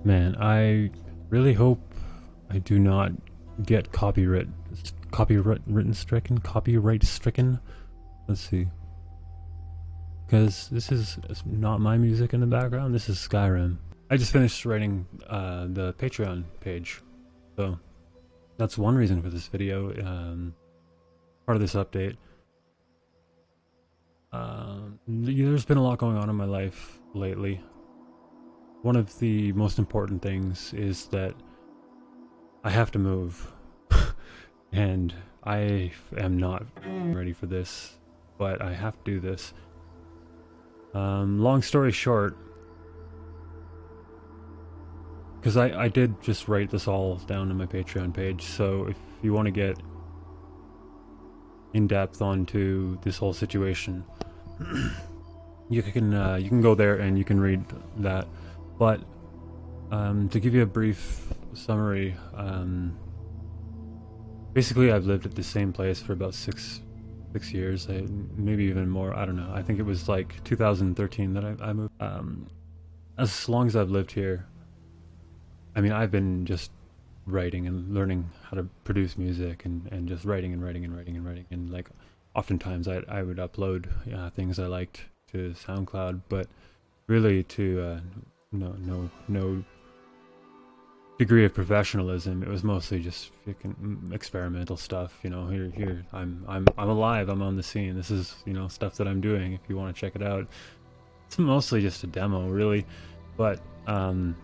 Man, I really hope I do not get copyright stricken. Let's see. Because this is not my music in the background, this is Skyrim. I just finished writing the Patreon page, so that's one reason for this video, part of this update. There's been a lot going on in my life lately. One of the most important things is that I have to move, and I am not ready for this, but I have to do this. Long story short, because I did just write this all down on my Patreon page, so if you want to get in depth onto this whole situation, you can go there and you can read that. But to give you a brief summary, basically I've lived at the same place for about six years, maybe even more. I don't know. I think it was like 2013 that I moved. As long as I've lived here, I mean, I've been just writing and learning how to produce music and just writing and like oftentimes I would upload things I liked to SoundCloud, but really to no degree of professionalism. It was mostly just freaking experimental stuff, you know. Here I'm alive, I'm on the scene, this is, you know, stuff that I'm doing. If you want to check it out, it's mostly just a demo, really. But I'm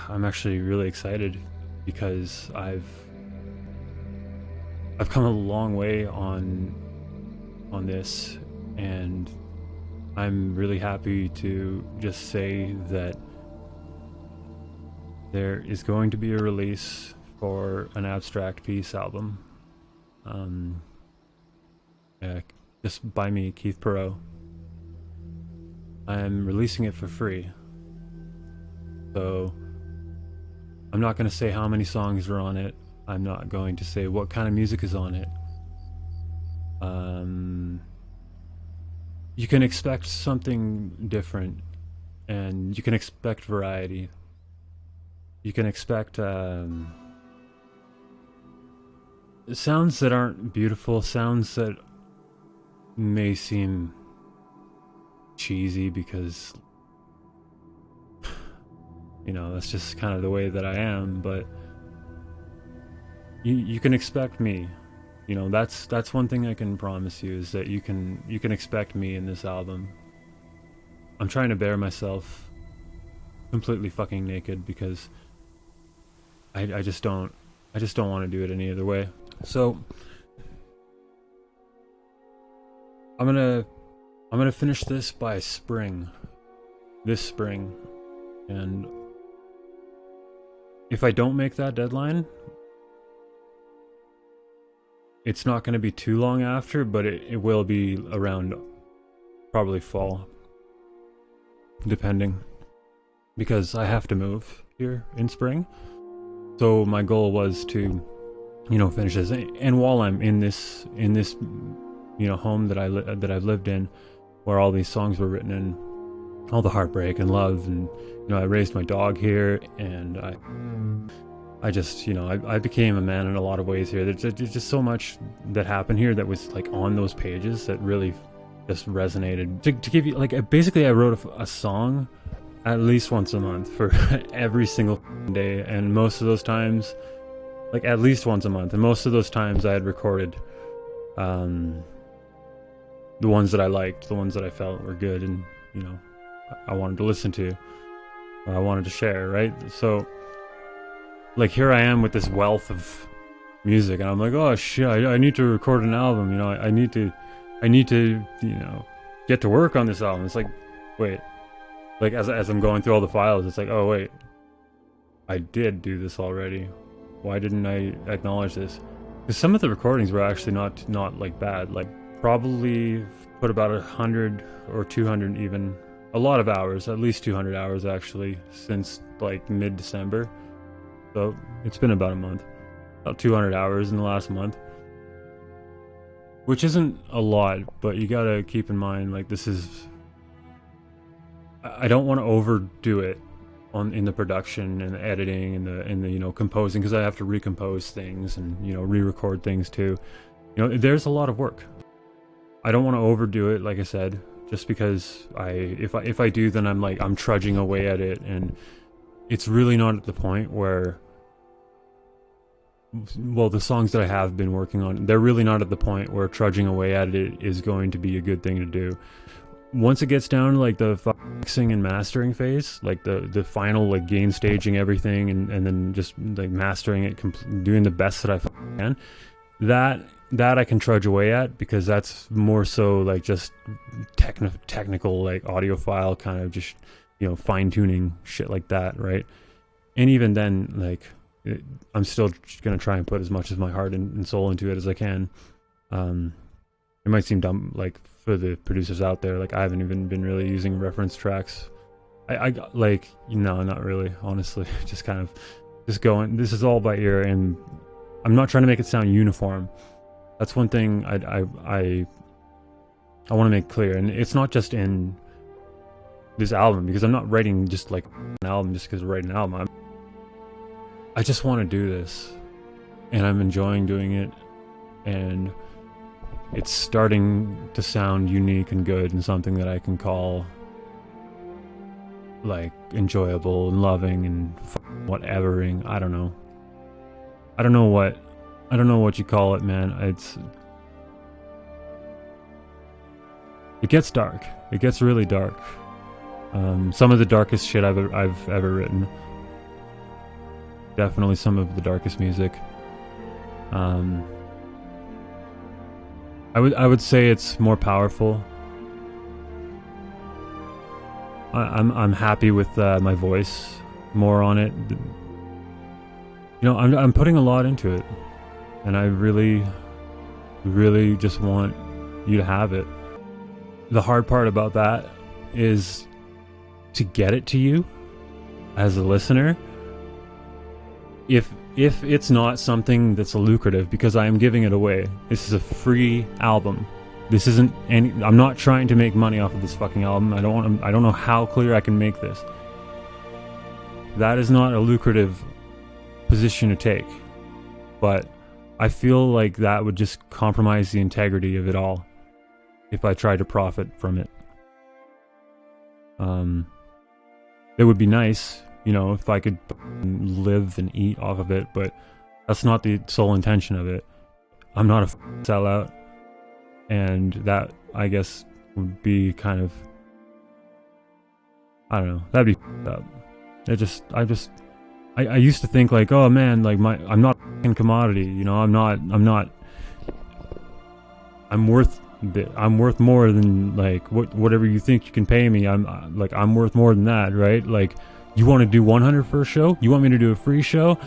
actually really excited because I've come a long way on this, and I'm really happy to just say that there is going to be a release for an Abstract Peace album, just by me, Keith Perot. I'm releasing it for free, so I'm not going to say how many songs are on it. I'm not going to say what kind of music is on it. You can expect something different, and you can expect variety. You can expect sounds that aren't beautiful, sounds that may seem cheesy because, you know, that's just kind of the way that I am. But you can expect me. You know, that's one thing I can promise you, is that you can expect me in this album. I'm trying to bare myself completely fucking naked because I just don't want to do it any other way. So I'm gonna finish this by this spring, and if I don't make that deadline, it's not going to be too long after, but it will be around probably fall, depending, because I have to move here in spring. So my goal was to, you know, finish this, and while I'm in this you know, home that I've lived in, where all these songs were written in, all the heartbreak and love, and, you know, I raised my dog here, and I just, you know, I became a man in a lot of ways here. There's just so much that happened here that was like on those pages that really just resonated. To give you, like, basically I wrote a song at least once a month for every single day, and most of those times, like at least once a month, and most of those times I had recorded the ones that I liked, the ones that I felt were good, and, you know, I wanted to listen to, or I wanted to share, right? So like here I am with this wealth of music, and I'm like, oh shit, I need to record an album, you know, I need to, you know, get to work on this album. It's like, wait, like as I'm going through all the files, it's like, oh wait, I did do this already. Why didn't I acknowledge this? Because some of the recordings were actually not like bad. Like probably put about 100 or 200, even a lot of hours, at least 200 hours actually, since like mid-December. So it's been about a month, about 200 hours in the last month, which isn't a lot, but you gotta keep in mind, like, this is, I don't want to overdo it. in the production and the editing and the you know, composing, because I have to recompose things and, you know, re-record things too. You know, there's a lot of work. I don't want to overdo it, like I said, just because if I do, then I'm trudging away at it, and it's really not at the point where, well, the songs that I have been working on, they're really not at the point where trudging away at it is going to be a good thing to do. Once it gets down to like the mixing and mastering phase, like the final like gain staging everything and then just like mastering it, doing the best that I can, that I can trudge away at, because that's more so like just technical like audiophile kind of just, you know, fine tuning shit like that, right? And even then, like, I'm still gonna try and put as much of my heart and soul into it as I can. It might seem dumb, like, for the producers out there, like I haven't even been really using reference tracks. I like, no, not really, honestly. Just kind of just going, this is all by ear, and I'm not trying to make it sound uniform. That's one thing I want to make clear, and it's not just in this album, because I'm not writing just like an album just because I'm writing an album. I just want to do this, and I'm enjoying doing it, and it's starting to sound unique and good, and something that I can call like enjoyable and loving and whatevering. I don't know what you call it, man. It gets dark. It gets really dark. Some of the darkest shit I've ever written. Definitely some of the darkest music. I would say it's more powerful. I'm happy with my voice more on it. You know, I'm putting a lot into it, and I really just want you to have it. The hard part about that is to get it to you as a listener. If it's not something that's lucrative, because I am giving it away. This is a free album. This isn't any. I'm not trying to make money off of this fucking album. I don't know how clear I can make this. That is not a lucrative position to take, but I feel like that would just compromise the integrity of it all if I tried to profit from it. It would be nice, you know, if I could live and eat off of it, but that's not the sole intention of it. I'm not a sellout, and that, I guess, would be kind of, I don't know, that'd be up. I used to think like, oh man, like I'm not a commodity, you know, I'm worth more than like whatever you think you can pay me. I'm worth more than that, right? Like, you want to do 100 for a show? You want me to do a free show?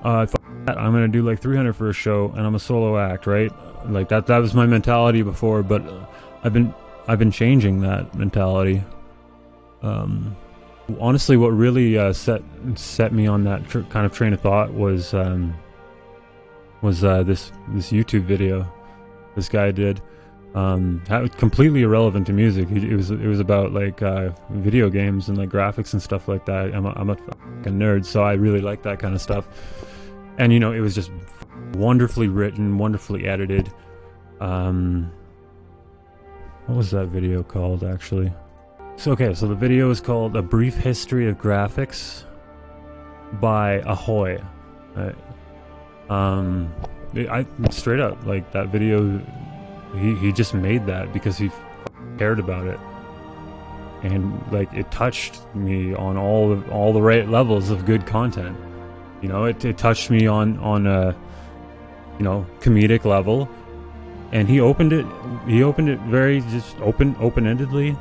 I'm gonna do like 300 for a show, and I'm a solo act, right? Like that was my mentality before, but I've been changing that mentality. Honestly, what really set me on that kind of train of thought was this YouTube video this guy did. Completely irrelevant to music. It was about like video games and like graphics and stuff like that. I'm a fucking nerd, so I really like that kind of stuff. And you know, it was just wonderfully written, wonderfully edited. What was that video called, actually? So the video is called "A Brief History of Graphics" by Ahoy. I straight up, like, that video, he just made that because he cared about it, and like it touched me on all the right levels of good content. You know, it touched me on a, you know, comedic level, and he opened it very just open-endedly,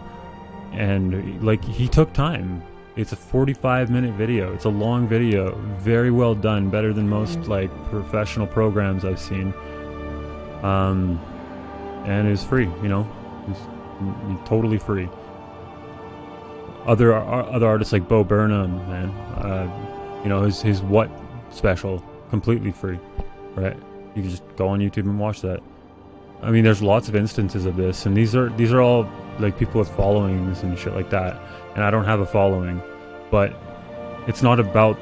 and like he took time. It's a 45-minute video. It's a long video, very well done, better than most like professional programs I've seen. And it's free, you know, it's totally free. Other artists like Bo Burnham, man, you know, his What special, completely free, right? You can just go on YouTube and watch that. I mean, there's lots of instances of this, and these are all like people with followings and shit like that. And I don't have a following, but It's not about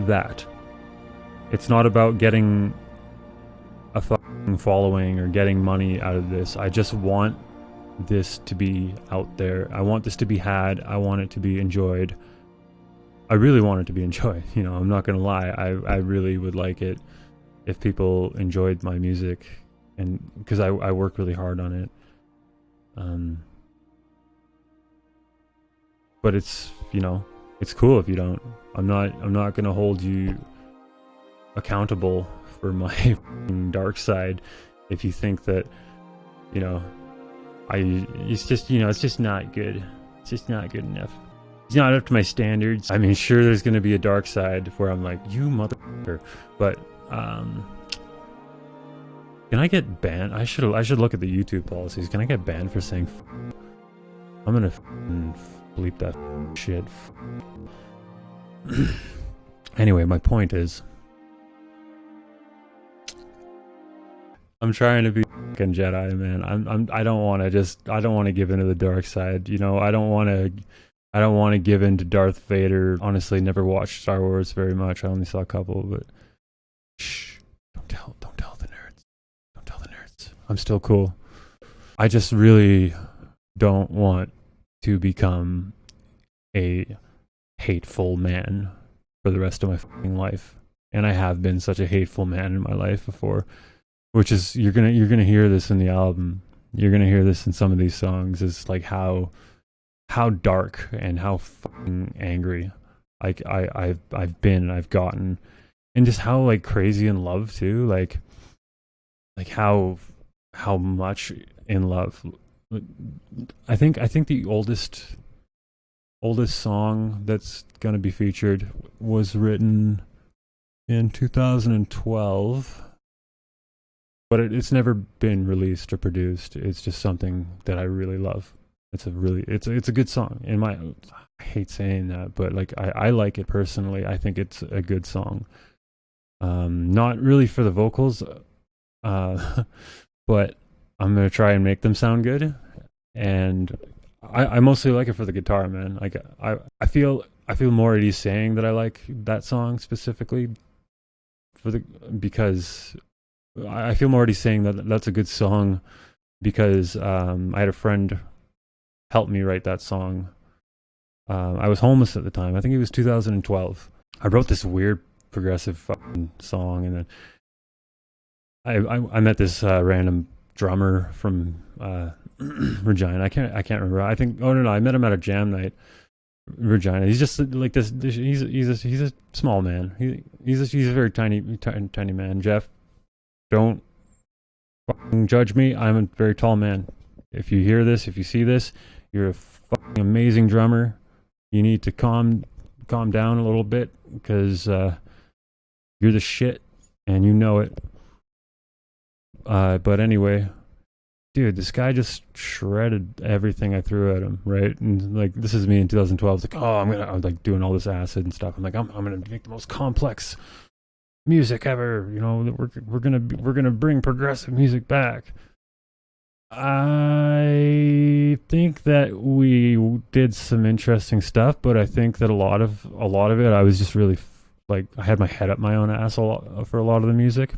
that. It's not about getting a fucking following or getting money out of this. I just want this to be out there. I want this to be had. I want it to be enjoyed. I really want it to be enjoyed. You know, I'm not gonna lie. I really would like it if people enjoyed my music, and because I work really hard on it. But it's, you know, it's cool if you don't. I'm not gonna hold you accountable for my dark side if you think that, you know, it's just, you know, it's just not good. It's just not good enough. It's not up to my standards. I mean, sure, there's gonna be a dark side where I'm like, you motherfucker, but can I get banned? I should look at the YouTube policies. Can I get banned for saying I'm gonna bleep that shit. Anyway, my point is, I'm trying to be fucking Jedi, man. I don't want to give into the dark side. You know, I don't want to give in to Darth Vader. Honestly, never watched Star Wars very much. I only saw a couple, but shh, don't tell the nerds. Don't tell the nerds. I'm still cool. I just really don't want to become a hateful man for the rest of my fucking life. And I have been such a hateful man in my life before. Which is, you're gonna hear this in the album. You're gonna hear this in some of these songs. Is like how dark and how fucking angry I've been and I've gotten, and just how like crazy in love too. Like how much in love. I think the oldest song that's gonna be featured was written in 2012. But it's never been released or produced. It's just something that I really love. It's a good song. I hate saying that, but like I like it personally. I think it's a good song. Not really for the vocals, but I'm gonna try and make them sound good. And I mostly like it for the guitar, man. Like I feel more at ease saying that I like that song specifically because I feel more already saying that that's a good song because I had a friend help me write that song. I was homeless at the time. I think it was 2012. I wrote this weird progressive fucking song, and then I met this random drummer from Regina. I can't remember. I think I met him at a jam night. Regina. He's just like this. He's a small man. He's a very tiny man. Jeff. Don't fucking judge me. I'm a very tall man. If you hear this, if you see this, you're a fucking amazing drummer. You need to calm down a little bit because you're the shit and you know it. But anyway, dude, this guy just shredded everything I threw at him, right? And like, this is me in 2012. It's like, I'm like doing all this acid and stuff. I'm like, I'm gonna make the most complex music ever, you know. We're gonna bring progressive music back. I think that we did some interesting stuff, but I think that a lot of it, I was just really like, I had my head up my own ass for a lot of the music.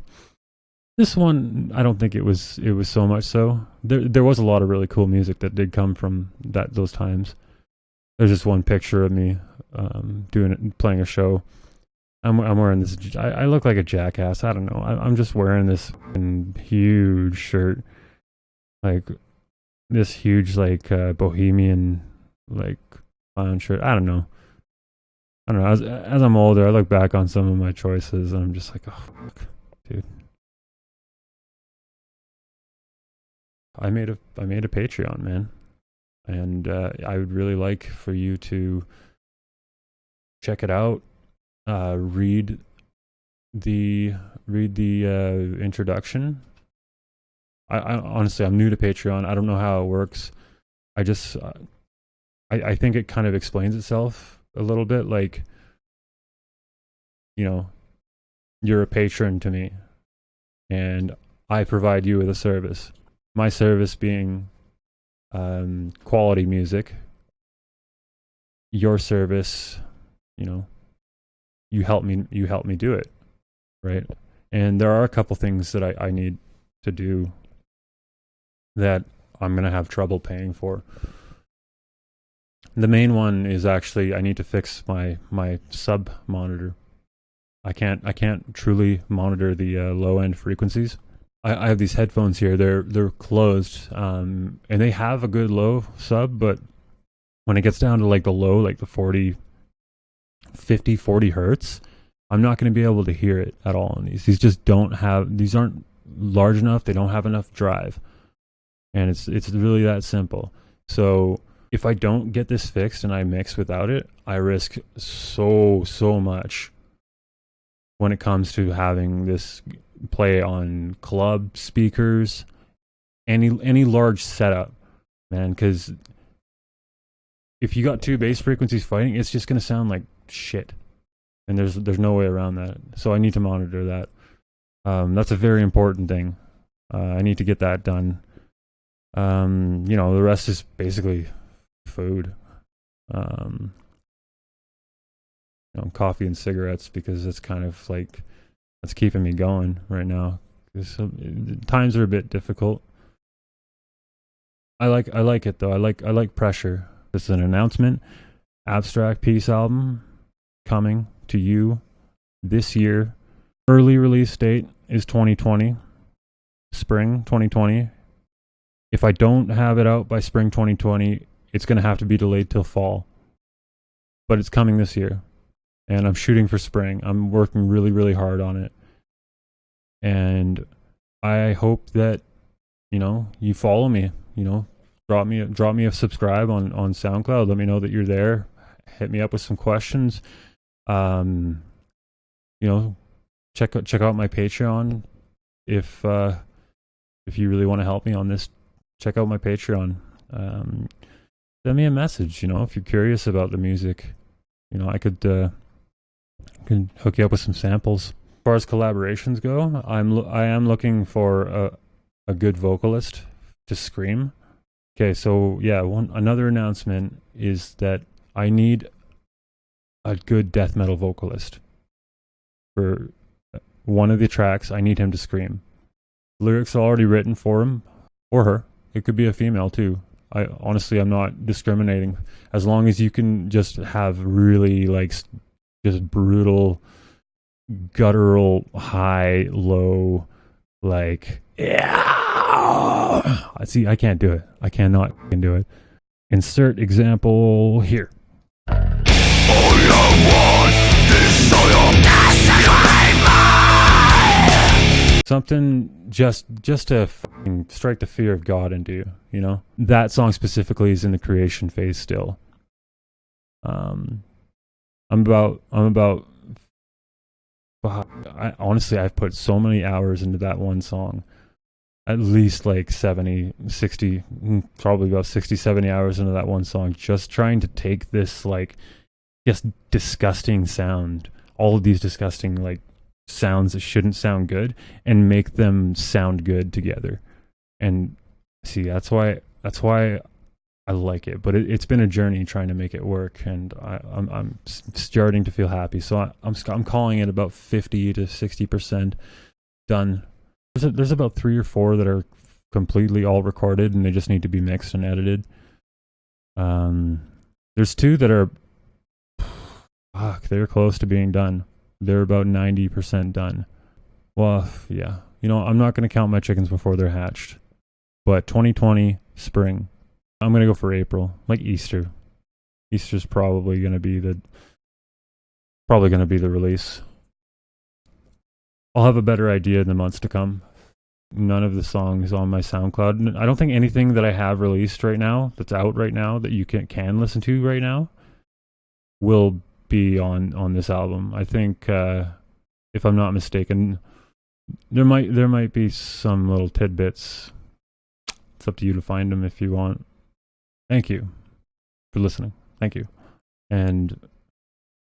This one, I don't think it was so much so. There was a lot of really cool music that did come from those times. There's just one picture of me playing a show. I'm wearing this. I look like a jackass. I don't know. I'm just wearing this huge shirt, like this huge like bohemian like clown shirt. I don't know. As I'm older, I look back on some of my choices, and I'm just like, oh fuck, dude. I made a Patreon, man, and I would really like for you to check it out. Read the introduction. I honestly, I'm new to Patreon. I don't know how it works. I just I think it kind of explains itself a little bit. Like, you know, you're a patron to me, and I provide you with a service. My service being quality music. Your service you know, you help me do it, right? And there are a couple things that I need to do that I'm gonna have trouble paying for. The main one is actually I need to fix my sub monitor. I can't truly monitor the low end frequencies. I have these headphones here. They're closed, and they have a good low sub, but when it gets down to like the low, like the 40 hertz, I'm not going to be able to hear it at all in these. These aren't large enough. They don't have enough drive, and it's really that simple. So if I don't get this fixed and I mix without it, I risk so much when it comes to having this play on club speakers, any large setup, man. Because if you got two bass frequencies fighting, it's just going to sound like shit, and there's no way around that. So I need to monitor that. That's a very important thing. I need to get that done. The rest is basically food. Coffee and cigarettes, because it's kind of like that's keeping me going right now. Times are a bit difficult. I like it though. I like pressure. This is an announcement. Abstract Peace album coming to you this year. Early release date is 2020, spring 2020. If I don't have it out by spring 2020, it's going to have to be delayed till fall. But it's coming this year. And I'm shooting for spring. I'm working really, really hard on it. And I hope that, you follow me, drop me a subscribe on SoundCloud. Let me know that you're there. Hit me up with some questions. Check out my Patreon. If you really want to help me on this, check out my Patreon. Send me a message, if you're curious about the music. I could hook you up with some samples. As far as collaborations go, I am looking for a good vocalist to scream. Okay, so yeah, another announcement is that I need a good death metal vocalist for one of the tracks. I need him to scream. Lyrics are already written for him or her. It could be a female too. I'm not discriminating. As long as you can just have really just brutal, guttural, high, low, See, I can't do it. I cannot do it. Insert example here. Something just to strike the fear of God into you, That song specifically is in the creation phase still. Honestly, I've put so many hours into that one song. At least 70, 60, probably about 60, 70 hours into that one song, just trying to take this just disgusting sound, all of these disgusting sounds that shouldn't sound good, and make them sound good together. And see, that's why I like it. But it's been a journey trying to make it work, and I'm starting to feel happy. So I'm calling it about 50 to 60% done. There's about 3 or 4 that are completely all recorded, and they just need to be mixed and edited. There's 2 that are they're close to being done. They're about 90% done. Well, yeah. I'm not going to count my chickens before they're hatched. But 2020 spring, I'm going to go for April, like Easter. Easter's probably going to be the release. I'll have a better idea in the months to come. None of the songs on my SoundCloud. I don't think anything that I have released right now, that's out right now, that you can listen to right now, will be on this album. I think, if I'm not mistaken, there might be some little tidbits. It's up to you to find them if you want. Thank you for listening. Thank you. And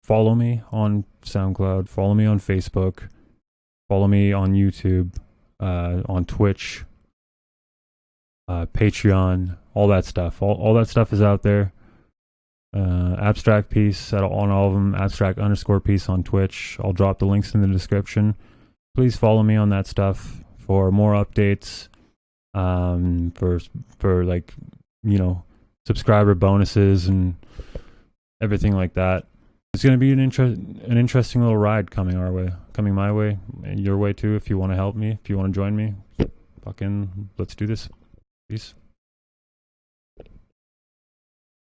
follow me on SoundCloud. Follow me on Facebook. Follow me on YouTube, on Twitch, Patreon, all that stuff. All that stuff is out there. Abstract Peace on all of them, abstract_peace on Twitch. I'll drop the links in the description. Please follow me on that stuff for more updates, for like, you know, subscriber bonuses and everything like that. It's going to be an interesting little ride coming my way, and your way too. If you want to help me, if you want to join me, fucking let's do this. Peace.